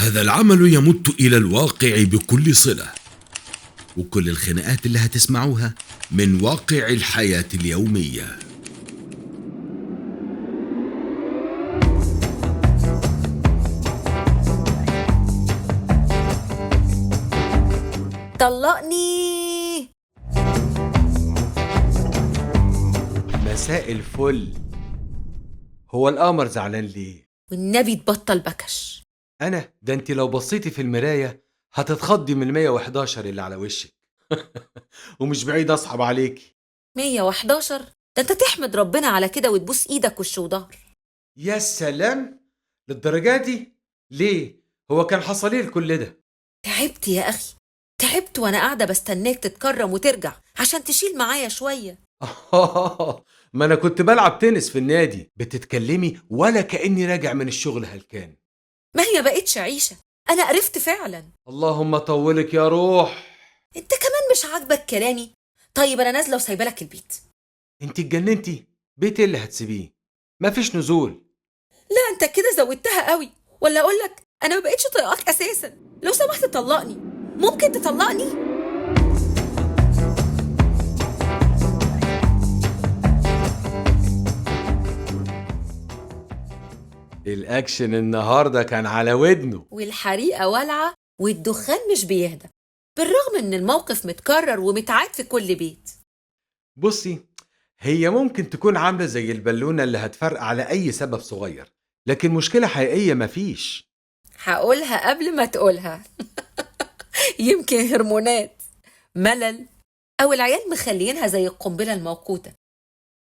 هذا العمل يمت إلى الواقع بكل صلة، وكل الخناقات اللي هتسمعوها من واقع الحياة اليومية. طلقني. مساء الفل. هو القمر زعلان ليه؟ والنبي تبطل بكش. ده انت لو بصيتي في المراية هتتخضي من 111 اللي على وشك. ومش بعيد اصحب عليكي. 111؟ ده انت تحمد ربنا على كده وتبوس ايدك وش وضهر. يا سلام، للدرجة دي؟ ليه؟ هو كان حصل ايه لكل ده؟ تعبت يا اخي، تعبت وانا قاعده بستناك تتكرم وترجع عشان تشيل معايا شويه. ما انا كنت بلعب تنس في النادي. بتتكلمي ولا كأني راجع من الشغل هلكان. ما هي بقتش عيشه، انا قرفت فعلا. اللهم طولك يا روح. انت كمان مش عاجبك كلامي؟ طيب انا نازله وسايبه لك البيت. انت اتجننتي؟ بيت إيه اللي هتسيبيه؟ مفيش نزول. لا انت كده زودتها قوي، ولا اقول لك انا ما بقتش طايقاك اساسا. لو سمحت طلقني، ممكن تطلقني؟ الأكشن النهاردة كان على ودنه. والحريقه والعه والدخان مش بيهدى، بالرغم ان الموقف متكرر ومتعاد في كل بيت. بصي، هي ممكن تكون عاملة زي البالونة اللي هتفرقع على أي سبب صغير، لكن مشكلة حقيقية مفيش. هقولها قبل ما تقولها. يمكن هرمونات، ملل، او العيال مخليينها زي القنبله الموقوته.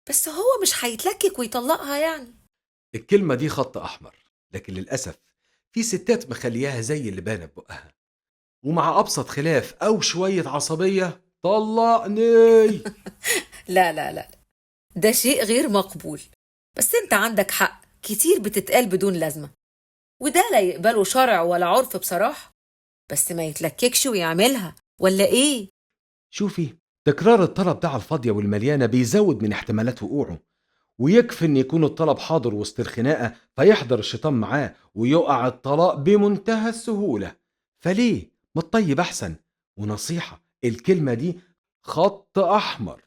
بس هو مش هيتلكك ويطلقها يعني. الكلمة دي خط أحمر، لكن للأسف في ستات مخلياها زي اللي بانت بقها، ومع أبسط خلاف أو شوية عصبية طلقني. لا لا لا، ده شيء غير مقبول. بس انت عندك حق، كتير بتتقال بدون لازمة، وده لا يقبله شرع ولا عرف بصراحة. بس ما يتلككش ويعملها، ولا ايه؟ شوفي، تكرار الطلب ده على الفاضية والمليانة بيزود من احتمالات وقوعه، ويكفي ان يكون الطلب حاضر وسط الخناقة فيحضر الشيطان معاه ويقع الطلاق بمنتهى السهولة. فليه ما الطيب احسن؟ ونصيحة، الكلمة دي خط احمر.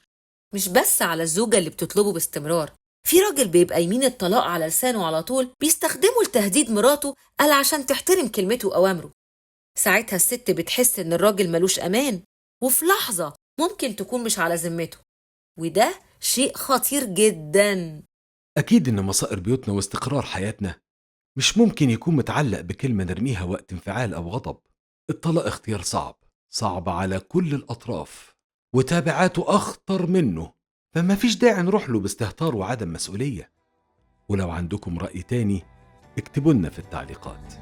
مش بس على الزوجة اللي بتطلبه باستمرار، في راجل بيبقى يمين الطلاق على لسانه على طول، بيستخدمه لتهديد مراته قال عشان تحترم كلمته وأوامره. ساعتها الست بتحس إن الراجل ملوش أمان، وفي لحظة ممكن تكون مش على ذمته، وده شيء خطير جدا. اكيد ان مصائر بيوتنا واستقرار حياتنا مش ممكن يكون متعلق بكلمة نرميها وقت انفعال او غضب. الطلاق اختيار صعب، صعب على كل الاطراف، وتابعاته اخطر منه، فما فيش داعي نروح له باستهتار وعدم مسؤولية. ولو عندكم رأي تاني اكتبوا لنا في التعليقات.